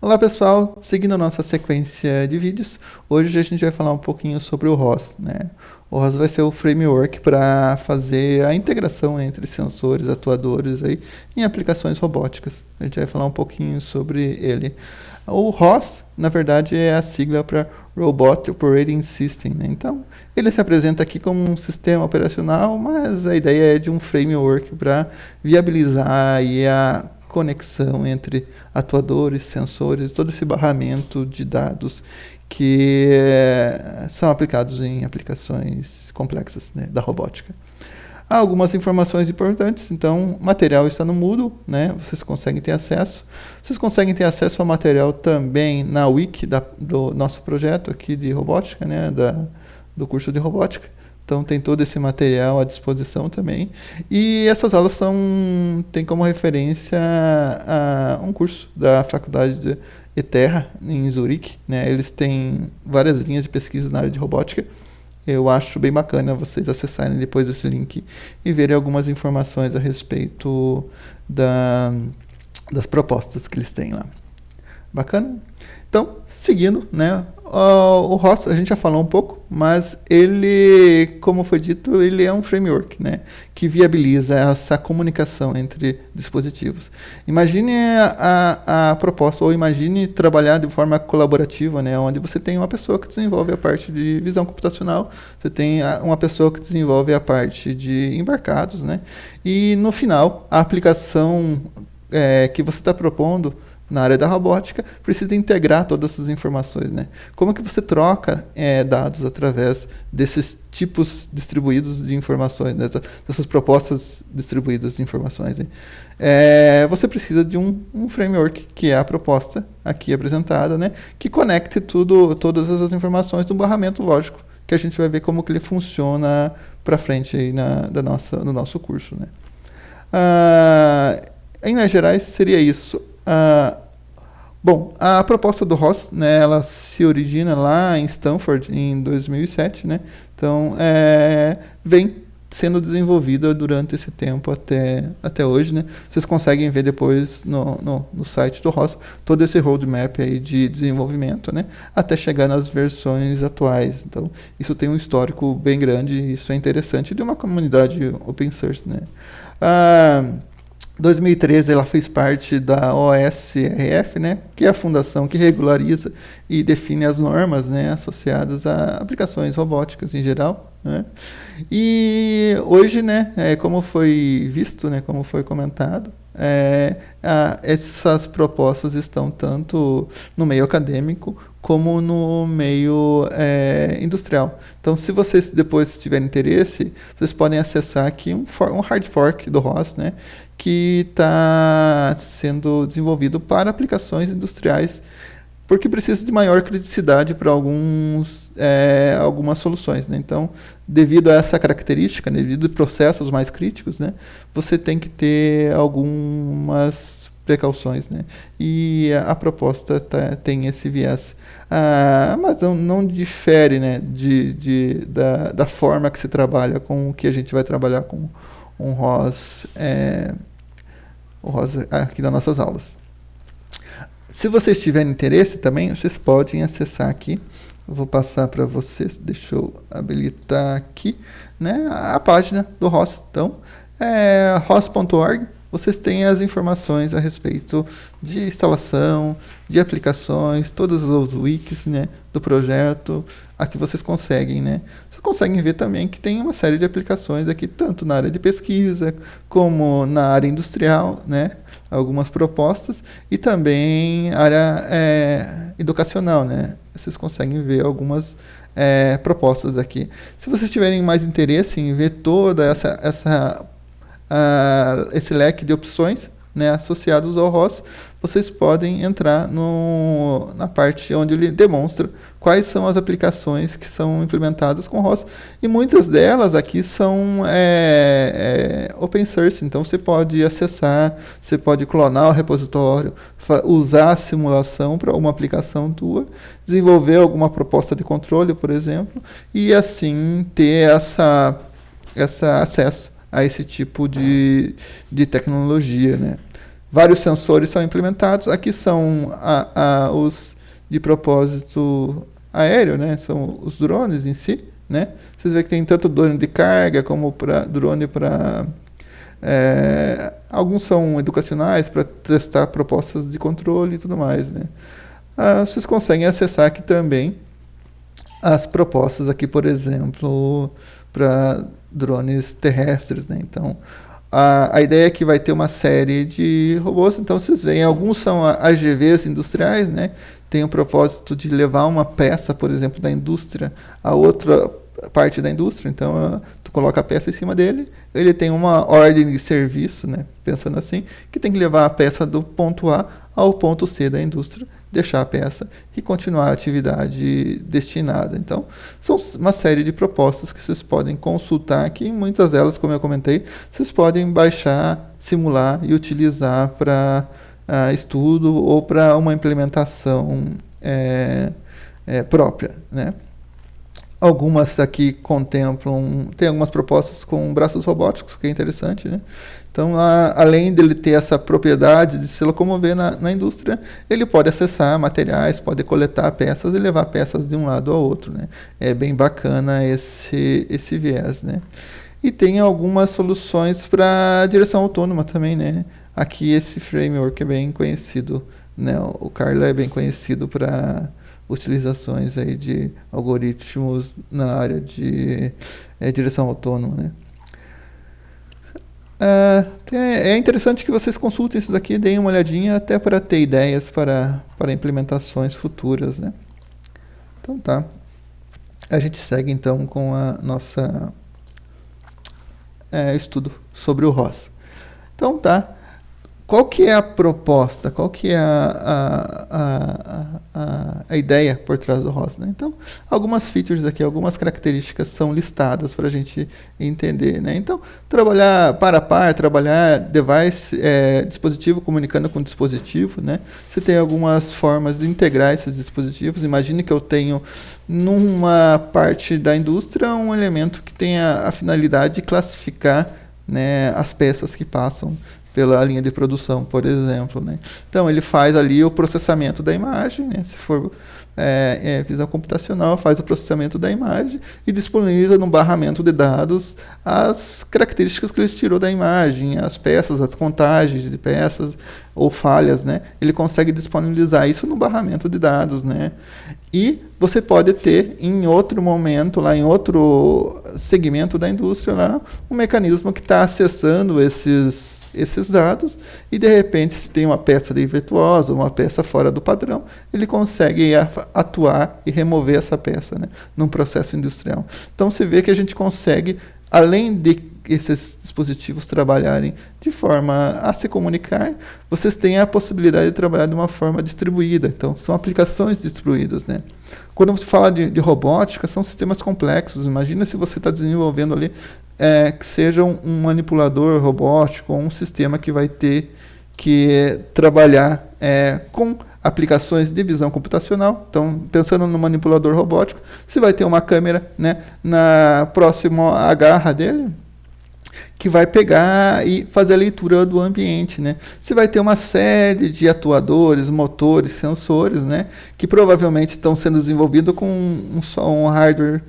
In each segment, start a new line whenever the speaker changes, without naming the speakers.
Olá pessoal, seguindo a nossa sequência de vídeos, hoje a gente vai falar um pouquinho sobre o ROS, né? O ROS vai ser o framework para fazer a integração entre sensores, atuadores aí, em aplicações robóticas. A gente vai falar um pouquinho sobre ele. O ROS, na verdade, é a sigla para Robot Operating System, né? Então, ele se apresenta aqui como um sistema operacional, mas a ideia é de um framework para viabilizar aí a conexão entre atuadores, sensores, todo esse barramento de dados que são aplicados em aplicações complexas, né, da robótica. Há algumas informações importantes, então o material está no Moodle, né, vocês conseguem ter acesso. Vocês conseguem ter acesso ao material também na wiki do nosso projeto aqui de robótica, né, do curso de robótica. Então tem todo esse material à disposição também. E essas aulas têm como referência um curso da Faculdade de ETH em Zurique, né? Eles têm várias linhas de pesquisa na área de robótica. Eu acho bem bacana vocês acessarem depois esse link e verem algumas informações a respeito das propostas que eles têm lá. Bacana? Então, seguindo, né? O ROS, a gente já falou um pouco, mas ele, como foi dito, ele é um framework, né, que viabiliza essa comunicação entre dispositivos. Imagine a proposta, ou imagine trabalhar de forma colaborativa, né, onde você tem uma pessoa que desenvolve a parte de visão computacional, você tem uma pessoa que desenvolve a parte de embarcados, né, e no final, a aplicação que você está propondo na área da robótica, precisa integrar todas essas informações, né? Como que você troca dados através desses tipos distribuídos de informações, né? Dessas propostas distribuídas de informações? Você precisa de um framework, que é a proposta aqui apresentada, né? Que conecte todas essas informações do barramento lógico, que a gente vai ver como que ele funciona para frente aí no nosso curso, né? Em linhas gerais, seria isso. Bom, a proposta do ROS, né, ela se origina lá em Stanford em 2007, né? Então, vem sendo desenvolvida durante esse tempo até hoje, né? Vocês conseguem ver depois no site do ROS todo esse roadmap aí de desenvolvimento, né? Até chegar nas versões atuais. Então, isso tem um histórico bem grande, isso é interessante de uma comunidade open source, né? 2013 ela fez parte da OSRF, né, que é a fundação que regulariza e define as normas, né, associadas a aplicações robóticas em geral, né. E hoje, né, como foi visto, né, como foi comentado, essas propostas estão tanto no meio acadêmico como no meio industrial. Então, se vocês depois tiverem interesse, vocês podem acessar aqui um hard fork do ROS, né, que está sendo desenvolvido para aplicações industriais, porque precisa de maior criticidade para algumas soluções, né? Então, devido a essa característica, né, devido a processos mais críticos, né, você tem que ter algumas precauções, né? E a proposta tem esse viés. Mas não difere, né, da forma que se trabalha com o que a gente vai trabalhar com um ROS, o ROS aqui das nossas aulas. Se vocês tiverem interesse também, vocês podem acessar aqui. Eu vou passar para vocês, deixa eu habilitar aqui, né, a página do ROS. Então, ros.org, vocês têm as informações a respeito de instalação, de aplicações, todas as wikis, né, do projeto. Aqui vocês conseguem, né? Vocês conseguem ver também que tem uma série de aplicações aqui, tanto na área de pesquisa, como na área industrial, né? Algumas propostas, e também área educacional, né? Vocês conseguem ver algumas propostas aqui. Se vocês tiverem mais interesse em ver toda esse leque de opções, né, associados ao ROS, vocês podem entrar na parte onde ele demonstra quais são as aplicações que são implementadas com ROS, e muitas delas aqui são open source, então você pode acessar, você pode clonar o repositório, usar a simulação para uma aplicação tua, desenvolver alguma proposta de controle, por exemplo, e assim ter esse acesso a esse tipo de tecnologia, né? vários sensores são implementados. Aqui são os de propósito aéreo, né? São os drones em si, né? Vocês veem que tem tanto drone de carga como drone para... alguns são educacionais para testar propostas de controle e tudo mais, né? Vocês conseguem acessar aqui também as propostas aqui, por exemplo, para drones terrestres, né? Então, a ideia é que vai ter uma série de robôs. Então, vocês veem, alguns são AGVs industriais, né? Tem o propósito de levar uma peça, por exemplo, da indústria a outra parte da indústria. Então, tu coloca a peça em cima dele, ele tem uma ordem de serviço, né? Pensando assim, que tem que levar a peça do ponto A ao ponto C da indústria, deixar a peça e continuar a atividade destinada. Então, são uma série de propostas que vocês podem consultar aqui. Muitas delas, como eu comentei, vocês podem baixar, simular e utilizar para estudo ou para uma implementação própria, né? Algumas aqui contemplam, tem algumas propostas com braços robóticos, que é interessante, né? Então, além dele ter essa propriedade de se locomover na indústria, ele pode acessar materiais, pode coletar peças e levar peças de um lado ao outro, né? É bem bacana esse viés, né? E tem algumas soluções para direção autônoma também, né? Aqui esse framework é bem conhecido, né? O Carla é bem conhecido para utilizações aí de algoritmos na área de direção autônoma, né? É interessante que vocês consultem isso daqui, deem uma olhadinha até para ter ideias para implementações futuras, né? Então tá. A gente segue então com a nossa estudo sobre o ROS. Então tá. Qual que é a proposta? Qual que é a ideia por trás do ROS, né? Então, algumas features aqui, algumas características são listadas para a gente entender, né? Então, trabalhar par a par, trabalhar dispositivo comunicando com dispositivo, né? Você tem algumas formas de integrar esses dispositivos. Imagine que eu tenho numa parte da indústria um elemento que tenha a finalidade de classificar, né, as peças que passam pela linha de produção, por exemplo, né? Então, ele faz ali o processamento da imagem, né? Se for visão computacional, faz o processamento da imagem e disponibiliza no barramento de dados as características que ele tirou da imagem, as peças, as contagens de peças ou falhas, né? Ele consegue disponibilizar isso no barramento de dados, né? E você pode ter em outro momento, lá em outro segmento da indústria, lá, um mecanismo que está acessando esses dados e, de repente, se tem uma peça defeituosa, uma peça fora do padrão, ele consegue atuar e remover essa peça, né, num processo industrial. Então, você vê que a gente consegue, além de esses dispositivos trabalharem de forma a se comunicar, vocês têm a possibilidade de trabalhar de uma forma distribuída. Então, são aplicações distribuídas, né? Quando você fala de robótica, são sistemas complexos. Imagina se você está desenvolvendo ali que seja um manipulador robótico ou um sistema que vai ter que trabalhar com aplicações de visão computacional. Então, pensando no manipulador robótico, você vai ter uma câmera, né, próximo à garra dele, que vai pegar e fazer a leitura do ambiente, né? Você vai ter uma série de atuadores, motores, sensores, né, que provavelmente estão sendo desenvolvidos com um hardware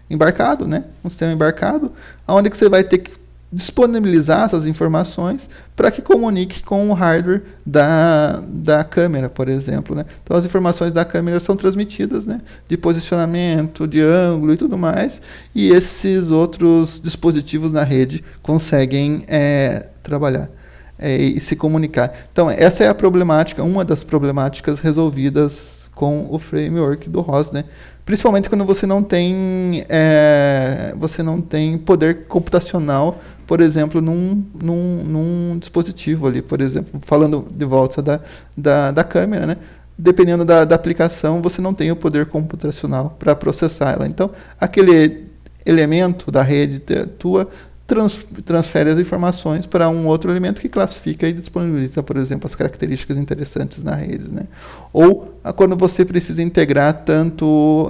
embarcado, né, um sistema embarcado, onde que você vai ter que disponibilizar essas informações para que comunique com o hardware da câmera, por exemplo, né? Então, as informações da câmera são transmitidas, né, de posicionamento, de ângulo e tudo mais, e esses outros dispositivos na rede conseguem trabalhar e se comunicar. Então, essa é a problemática, uma das problemáticas resolvidas com o framework do ROS, né? Principalmente quando você não tem poder computacional, por exemplo, num dispositivo ali, por exemplo, falando de volta da câmera, né? Dependendo da aplicação, você não tem o poder computacional para processar ela. Então, aquele elemento da rede tua transfere as informações para um outro elemento que classifica e disponibiliza, por exemplo, as características interessantes na rede, né? Ou quando você precisa integrar tanto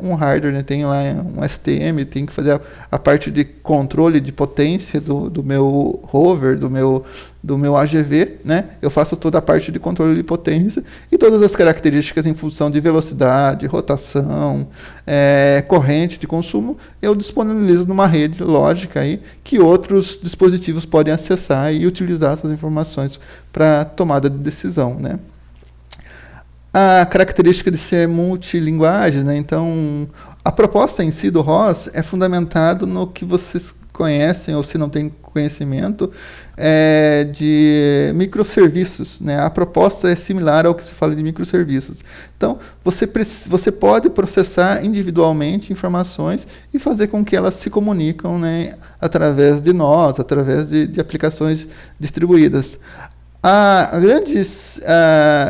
um hardware, né? Tem lá um STM, tem que fazer a parte de controle de potência do meu rover, do meu do meu AGV, né? Eu faço toda a parte de controle de potência e todas as características em função de velocidade, rotação, corrente de consumo, eu disponibilizo numa rede lógica aí que outros dispositivos podem acessar e utilizar essas informações para tomada de decisão, né? A característica de ser multilinguagem, né? Então, a proposta em si do ROS é fundamentado no que vocês conhecem, ou se não tem conhecimento, de microserviços, né? A proposta é similar ao que se fala de microserviços. Então, você pode processar individualmente informações e fazer com que elas se comunicam, né, através de nós, através de aplicações distribuídas. A grande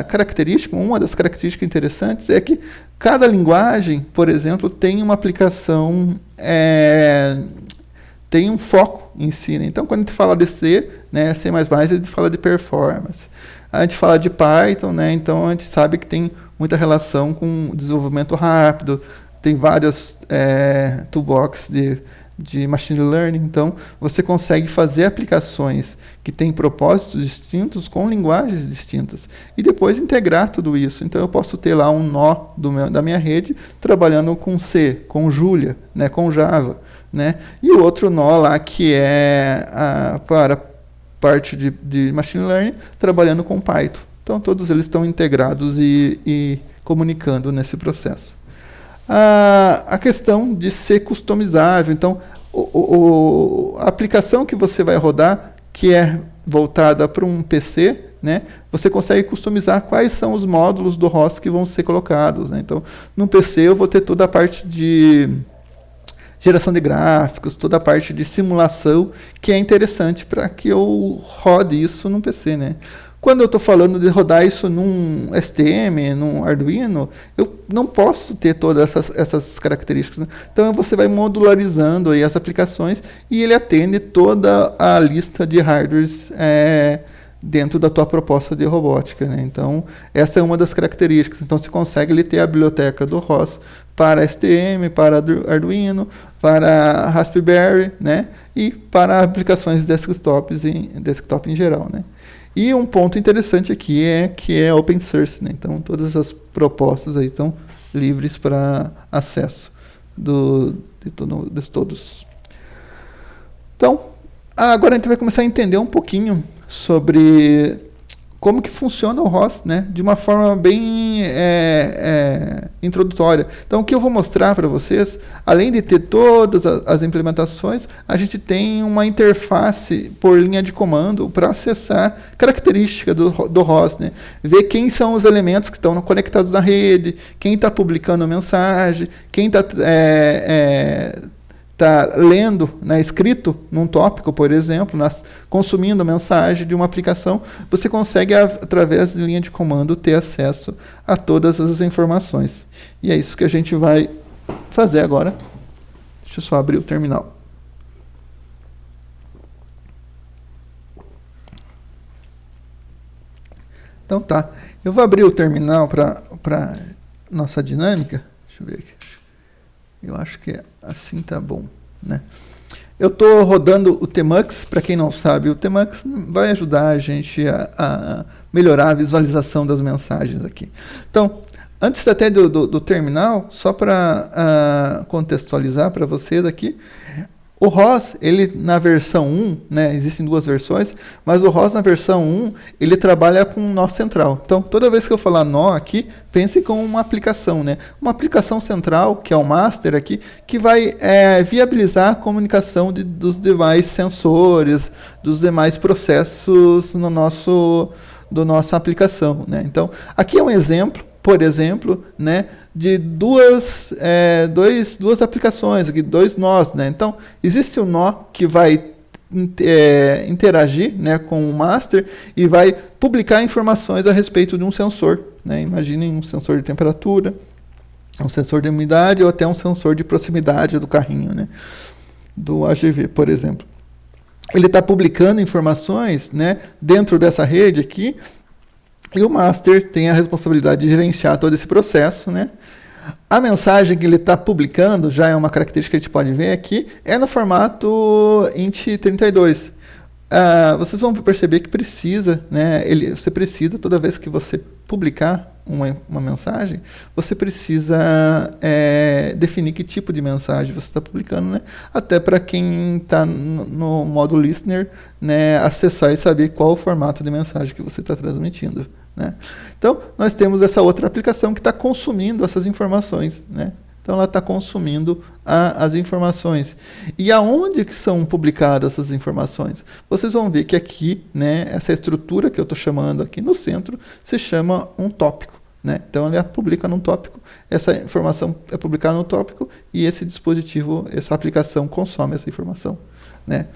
característica, uma das características interessantes é que cada linguagem, por exemplo, tem uma aplicação, tem um foco em si, né? Então, quando a gente fala de C, né, C++, a gente fala de performance. A gente fala de Python, né, então a gente sabe que tem muita relação com desenvolvimento rápido, tem vários toolbox de machine learning, então você consegue fazer aplicações que têm propósitos distintos com linguagens distintas e depois integrar tudo isso. Então eu posso ter lá um nó da minha rede trabalhando com C, com Julia, né, com Java, né, e o outro nó lá que para parte de machine learning trabalhando com Python. Então todos eles estão integrados e comunicando nesse processo. A questão de ser customizável. Então, a aplicação que você vai rodar, que é voltada para um PC, né, você consegue customizar quais são os módulos do ROS que vão ser colocados, né? Então, no PC eu vou ter toda a parte de geração de gráficos, toda a parte de simulação, que é interessante para que eu rode isso no PC, né? Quando eu estou falando de rodar isso num STM, num Arduino, eu não posso ter todas essas características, né? Então você vai modularizando aí as aplicações e ele atende toda a lista de hardwares dentro da tua proposta de robótica, né? Então essa é uma das características. Então você consegue ter a biblioteca do ROS para STM, para Arduino, para Raspberry, né? E para aplicações desktop em geral, né? E um ponto interessante aqui é que é open source, né? Então todas as propostas aí estão livres para acesso de todos. Então, agora a gente vai começar a entender um pouquinho sobre como que funciona o ROS, né, de uma forma bem introdutória. Então, o que eu vou mostrar para vocês, além de ter todas as implementações, a gente tem uma interface por linha de comando para acessar características do ROS, né, ver quem são os elementos que estão conectados na rede, quem está publicando mensagem, quem está lendo, né, escrito num tópico, por exemplo, consumindo a mensagem de uma aplicação, você consegue, através de linha de comando, ter acesso a todas as informações. E é isso que a gente vai fazer agora. Deixa eu só abrir o terminal. Então tá, eu vou abrir o terminal para nossa dinâmica. Deixa eu ver aqui. Eu acho que assim tá bom, né? Eu estou rodando o Tmux. Para quem não sabe, o Tmux vai ajudar a gente a melhorar a visualização das mensagens aqui. Então, antes até do terminal, só para contextualizar para vocês aqui, o ROS, ele na versão 1, né, existem duas versões, mas o ROS na versão 1, ele trabalha com um nó central. Então, toda vez que eu falar nó aqui, pense com uma aplicação, né? Uma aplicação central, que é o master aqui, que vai viabilizar a comunicação dos demais sensores, dos demais processos do nossa aplicação, né? Então, aqui é um exemplo, por exemplo, né, de duas aplicações, aqui, dois nós, né? Então, existe um nó que vai interagir, né, com o master e vai publicar informações a respeito de um sensor, né? Imaginem um sensor de temperatura, um sensor de umidade ou até um sensor de proximidade do carrinho, né, do AGV, por exemplo. Ele está publicando informações, né, dentro dessa rede aqui. E o master tem a responsabilidade de gerenciar todo esse processo, né? A mensagem que ele está publicando, já é uma característica que a gente pode ver aqui, é no formato int32. vocês vão perceber que precisa, né, você precisa, toda vez que você publicar uma mensagem, você precisa definir que tipo de mensagem você está publicando, né, até para quem está no modo listener, né, acessar e saber qual o formato de mensagem que você está transmitindo. Né. Então, nós temos essa outra aplicação que está consumindo essas informações, né. Então, ela está consumindo as informações. E aonde que são publicadas essas informações? Vocês vão ver que aqui, né, essa estrutura que eu estou chamando aqui no centro, se chama um tópico. Né? Então, ela publica num tópico, essa informação é publicada no tópico, e esse dispositivo, essa aplicação, consome essa informação. Né?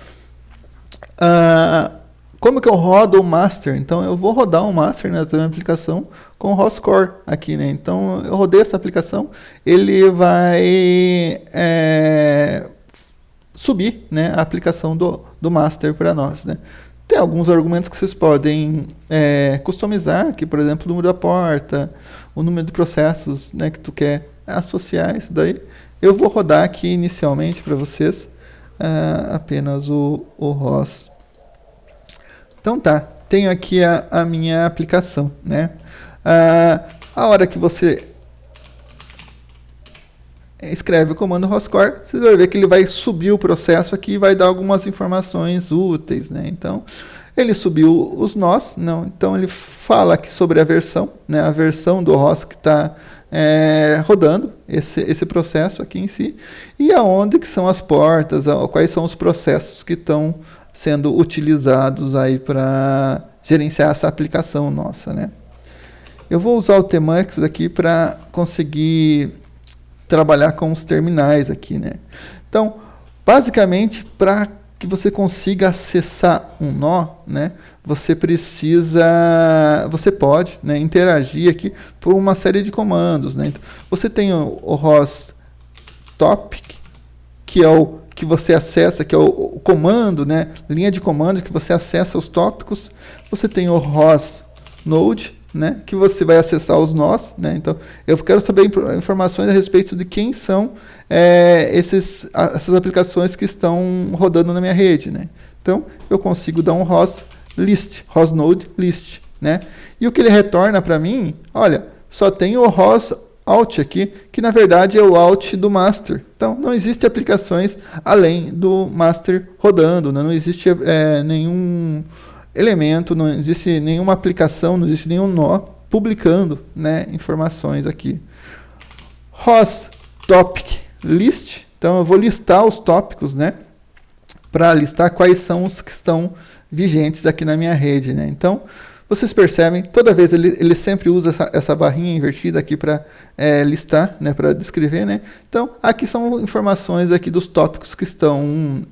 Como que eu rodo o master? Então, eu vou rodar um master nessa minha aplicação com o ROS Core aqui, né? Então, eu rodei essa aplicação, ele vai subir, né, a aplicação do master para nós, né? Tem alguns argumentos que vocês podem customizar, aqui, por exemplo, o número da porta, o número de processos, né, que tu quer associar isso daí. Eu vou rodar aqui inicialmente para vocês apenas o ROS. Então tá, tenho aqui a minha aplicação, né? A hora que você escreve o comando ROScore, você vai ver que ele vai subir o processo aqui e vai dar algumas informações úteis, né? Então, ele subiu os nós, não? Então ele fala aqui sobre a versão, né? A versão do ROS que está rodando esse processo aqui em si, e aonde que são as portas, quais são os processos que estão sendo utilizados aí para gerenciar essa aplicação nossa, né? Eu vou usar o Tmux aqui para conseguir trabalhar com os terminais aqui, né? Então, basicamente, para que você consiga acessar um nó, né, você pode, né, interagir aqui por uma série de comandos, né? Então, você tem o ROS topic, que é o que você acessa, que é o comando, né, linha de comando que você acessa os tópicos. Você tem o ROS node, né, que você vai acessar os nós, né? Então, eu quero saber informações a respeito de quem são essas aplicações que estão rodando na minha rede, né? Então, eu consigo dar um ROS list, ROS node list, né? E o que ele retorna para mim, olha, só tem o ROS out aqui, que na verdade é o out do master. Então, não existe aplicações além do master rodando, né? Não existe nenhum elemento, não existe nenhuma aplicação, não existe nenhum nó publicando, né, informações aqui. ROS topic list, então eu vou listar os tópicos, né, para listar quais são os que estão vigentes aqui na minha rede, né? Então, vocês percebem, toda vez ele sempre usa essa barrinha invertida aqui para listar, né, para descrever, né? Então, aqui são informações aqui dos tópicos que estão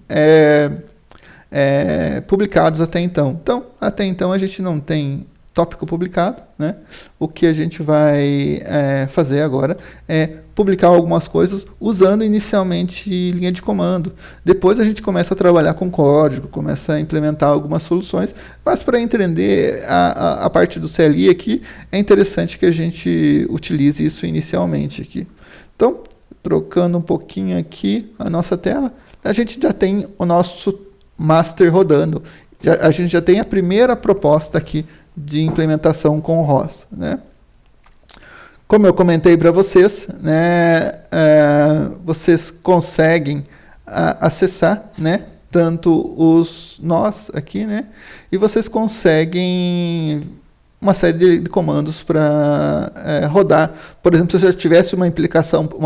publicados até então. Então, até então a gente não tem tópico publicado, né? O que a gente vai fazer agora é publicar algumas coisas usando inicialmente linha de comando. Depois a gente começa a trabalhar com código, começa a implementar algumas soluções, mas para entender a parte do CLI aqui, é interessante que a gente utilize isso inicialmente aqui. Então, trocando um pouquinho aqui a nossa tela, a gente já tem o nosso master rodando. A gente já tem a primeira proposta aqui de implementação com o ROS, né? Como eu comentei para vocês, né, vocês conseguem acessar, né, tanto os nós aqui, né, e vocês conseguem uma série de comandos para rodar. Por exemplo, se eu já tivesse uma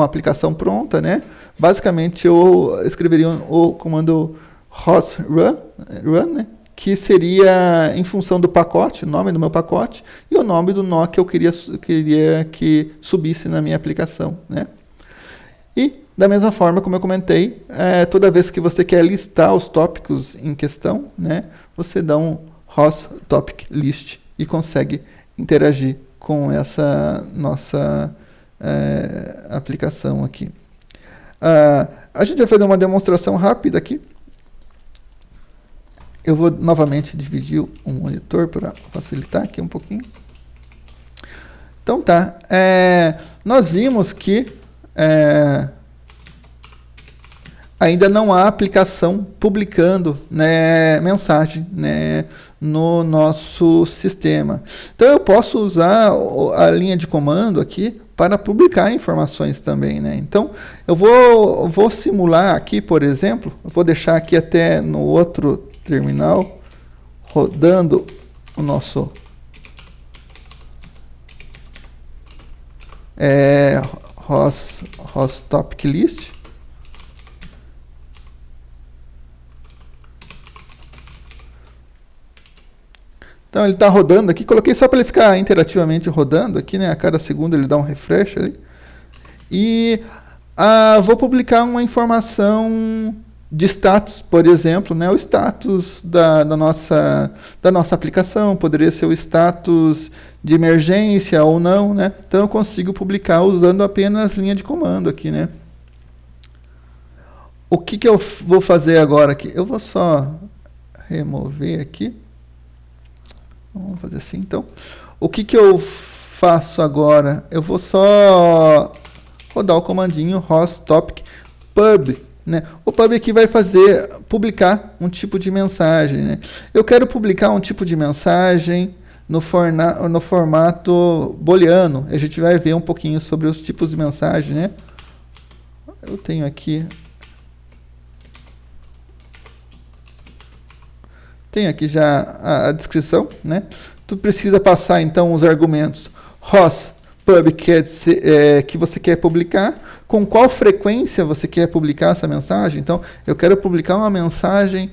aplicação pronta, né, basicamente eu escreveria o comando ROS run, né, que seria em função do pacote, o nome do meu pacote e o nome do nó que eu queria que subisse na minha aplicação, né? E, da mesma forma, como eu comentei, toda vez que você quer listar os tópicos em questão, né, você dá um ROS topic list e consegue interagir com essa nossa aplicação aqui. A gente vai fazer uma demonstração rápida aqui. Eu vou novamente dividir o monitor para facilitar aqui um pouquinho. Então tá, nós vimos que ainda não há aplicação publicando, né, mensagem, né, no nosso sistema. Então eu posso usar a linha de comando aqui para publicar informações também, né? Então eu vou simular aqui, por exemplo, eu vou deixar aqui até no outro terminal rodando o nosso host topic list. Então ele está rodando aqui, coloquei só para ele ficar interativamente rodando aqui, né? A cada segundo ele dá um refresh ali. E vou publicar uma informação de status, por exemplo, né? O status da nossa aplicação, poderia ser o status de emergência ou não, né? Então eu consigo publicar usando apenas linha de comando aqui, né? O que eu vou fazer agora aqui? Eu vou só remover aqui. Vamos fazer assim, então. O que eu faço agora? Eu vou só rodar o comandinho host topic pub, né? O pub aqui vai publicar um tipo de mensagem, né? Eu quero publicar um tipo de mensagem no formato booleano. A gente vai ver um pouquinho sobre os tipos de mensagem, né? Eu tenho aqui já a descrição, né? Tu precisa passar então os argumentos host pub que você quer publicar, com qual frequência você quer publicar essa mensagem. Então, eu quero publicar uma mensagem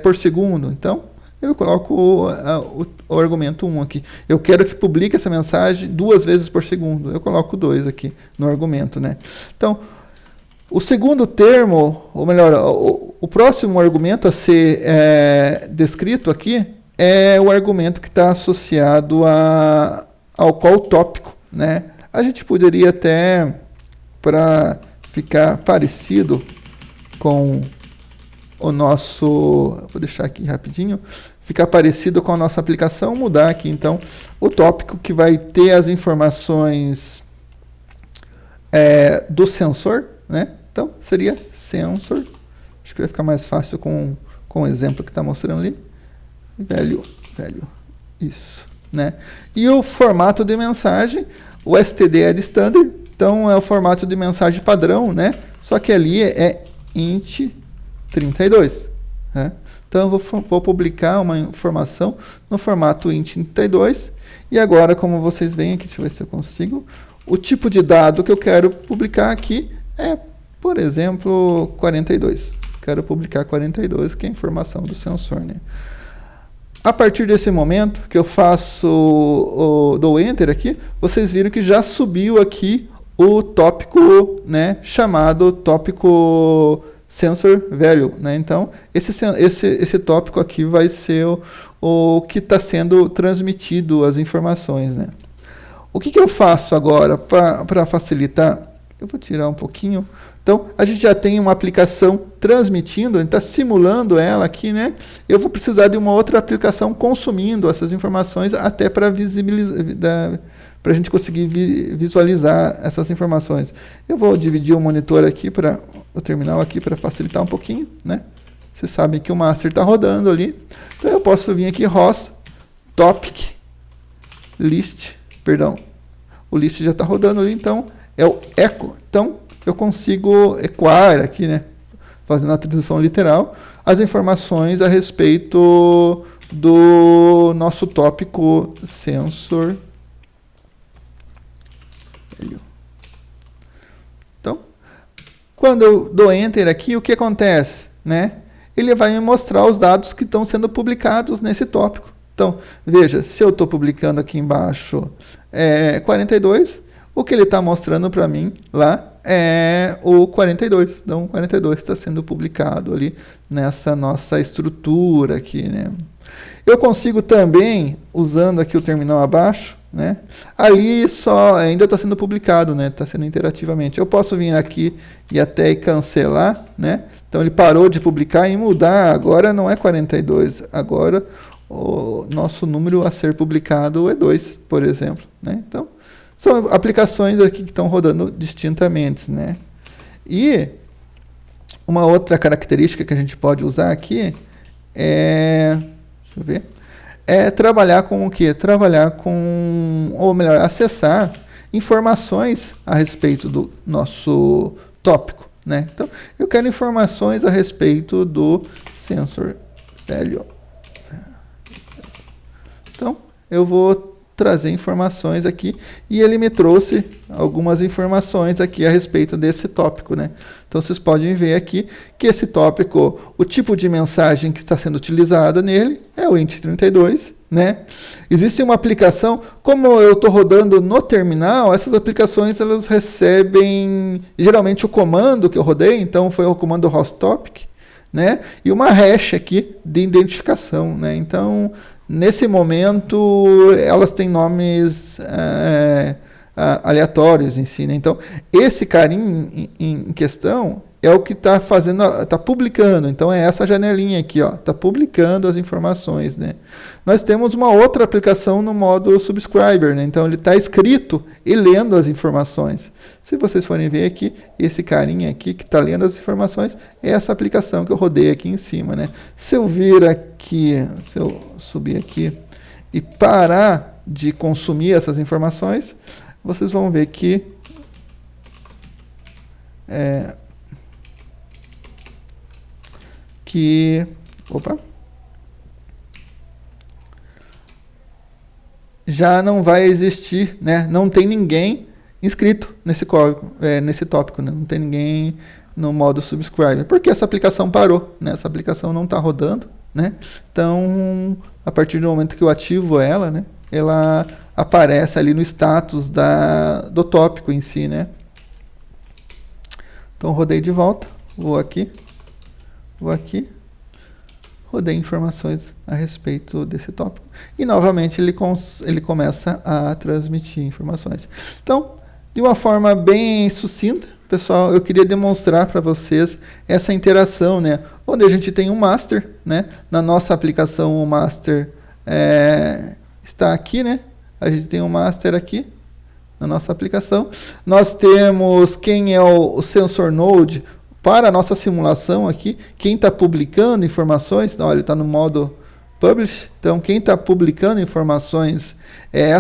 por segundo. Então, eu coloco o argumento 1 aqui. Eu quero que publique essa mensagem 2 vezes por segundo. Eu coloco 2 aqui no argumento, né? Então, o segundo termo, ou melhor, o próximo argumento a ser descrito aqui é o argumento que está associado ao qual tópico, né? A gente poderia até, para ficar parecido com o nosso, vou deixar aqui rapidinho, ficar parecido com a nossa aplicação, mudar aqui então o tópico que vai ter as informações do sensor, né? Então, seria sensor. Acho que vai ficar mais fácil com o exemplo que está mostrando ali. Velho, isso, né? E o formato de mensagem, o std standard, então é o formato de mensagem padrão, né? Só que ali é int 32, né? Então, eu vou publicar uma informação no formato int 32. E agora, como vocês veem aqui, deixa eu ver se eu consigo, o tipo de dado que eu quero publicar aqui é, por exemplo, 42. Quero publicar 42, que é a informação do sensor, né? A partir desse momento que eu dou Enter aqui, vocês viram que já subiu aqui o tópico, né, chamado tópico sensor value, né? Então, esse tópico aqui vai ser o que está sendo transmitido as informações, né? O que eu faço agora para facilitar? Eu vou tirar um pouquinho. Então, a gente já tem uma aplicação transmitindo, a gente está simulando ela aqui, né? Eu vou precisar de uma outra aplicação consumindo essas informações até para visibilizar, para a gente conseguir visualizar essas informações. Eu vou dividir o monitor aqui, o terminal aqui, para facilitar um pouquinho, né? Vocês sabem que o master está rodando ali. Então, eu posso vir aqui, host, topic, list, perdão. O list já está rodando ali, então é o echo. Então, eu consigo ecoar aqui, né, fazendo a tradução literal, as informações a respeito do nosso tópico sensor. Então, quando eu dou Enter aqui, o que acontece, né? Ele vai me mostrar os dados que estão sendo publicados nesse tópico. Então, veja, se eu estou publicando aqui embaixo 42, o que ele está mostrando para mim lá é o 42. Então, o 42 está sendo publicado ali nessa nossa estrutura aqui, né? Eu consigo também, usando aqui o terminal abaixo, né? Ali só ainda está sendo publicado, né? Está sendo interativamente. Eu posso vir aqui e até cancelar, né? Então, ele parou de publicar e mudar. Agora não é 42. Agora o nosso número a ser publicado é 2, por exemplo, né? Então, são aplicações aqui que estão rodando distintamente, né? E Uma outra característica que a gente pode usar aqui é, deixa eu ver, é trabalhar com o quê? Trabalhar com, ou melhor, acessar informações a respeito do nosso tópico, né? Então, eu quero informações a respeito do sensor value. Então, eu vou trazer informações aqui e ele me trouxe algumas informações aqui a respeito desse tópico, né? Então vocês podem ver aqui que esse tópico, o tipo de mensagem que está sendo utilizada nele é o int32, né? Existe uma aplicação, como eu estou rodando no terminal, essas aplicações elas recebem geralmente o comando que eu rodei, então foi o comando hostTopic, né? E uma hash aqui de identificação, né? Então nesse momento, elas têm nomes aleatórios em si, né? Então, esse carinha em questão é o que está fazendo, está publicando. Então, é essa janelinha aqui, ó, está publicando as informações, né? Nós temos uma outra aplicação no modo subscriber, né? Então, ele está escrito e lendo as informações. Se vocês forem ver aqui, esse carinha aqui que está lendo as informações é essa aplicação que eu rodei aqui em cima, né? Se eu vir aqui, se eu subir aqui e parar de consumir essas informações, vocês vão ver que já não vai existir, né? Não tem ninguém inscrito nesse código, nesse tópico, né? Não tem ninguém no modo subscribe, porque essa aplicação parou, né? Essa aplicação não está rodando, né? Então, a partir do momento que eu ativo ela, né? Ela aparece ali no status do tópico em si, né? Então, rodei de volta, vou aqui, rodei informações a respeito desse tópico e novamente ele começa a transmitir informações. Então, de uma forma bem sucinta, pessoal, eu queria demonstrar para vocês essa interação, né? Onde a gente tem um master, né? Na nossa aplicação o master está aqui, né? A gente tem um master aqui na nossa aplicação. Nós temos quem é o sensor node para a nossa simulação aqui, quem está publicando informações, então, ele está no modo publish, então quem está publicando informações é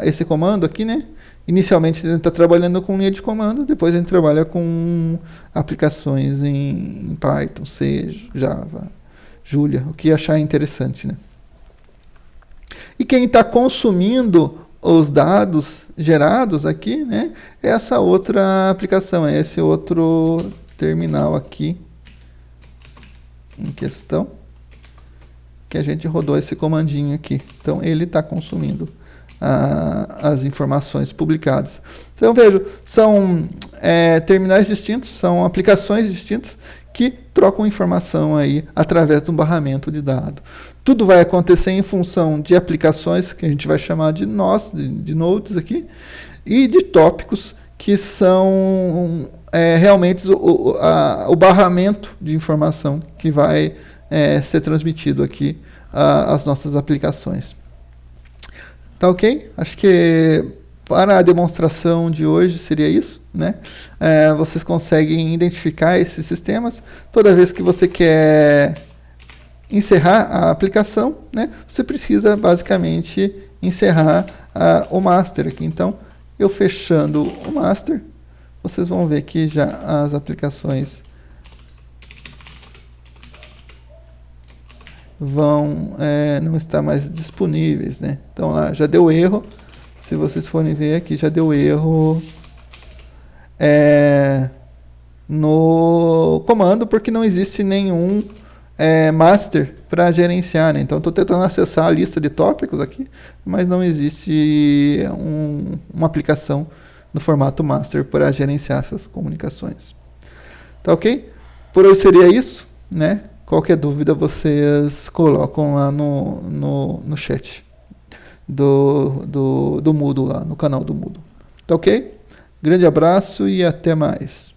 esse comando aqui, né? Inicialmente a gente está trabalhando com linha de comando, depois a gente trabalha com aplicações em Python, C, Java, Julia, o que achar interessante, né? E quem está consumindo os dados gerados aqui, né, é essa outra aplicação, é esse outro terminal aqui em questão, que a gente rodou esse comandinho aqui. Então, ele está consumindo as informações publicadas. Então, vejo, são terminais distintos, são aplicações distintas que trocam informação aí através de um barramento de dado. Tudo vai acontecer em função de aplicações que a gente vai chamar de nós, de nodes aqui, e de tópicos que são realmente o barramento de informação que vai ser transmitido aqui às nossas aplicações. Tá ok? Acho que para a demonstração de hoje seria isso, né? Vocês conseguem identificar esses sistemas. Toda vez que você quer encerrar a aplicação, né, você precisa basicamente encerrar o master aqui. Então, eu fechando o master, vocês vão ver que já as aplicações vão não estar mais disponíveis, né? Então lá já deu erro. Se vocês forem ver aqui, já deu erro no comando, porque não existe nenhum master para gerenciar, né? Então estou tentando acessar a lista de tópicos aqui, mas não existe uma aplicação no formato master para gerenciar essas comunicações. Tá ok? Por hoje seria isso, né? Qualquer dúvida vocês colocam lá no chat do Moodle, lá no canal do Moodle. Tá ok? Grande abraço e até mais.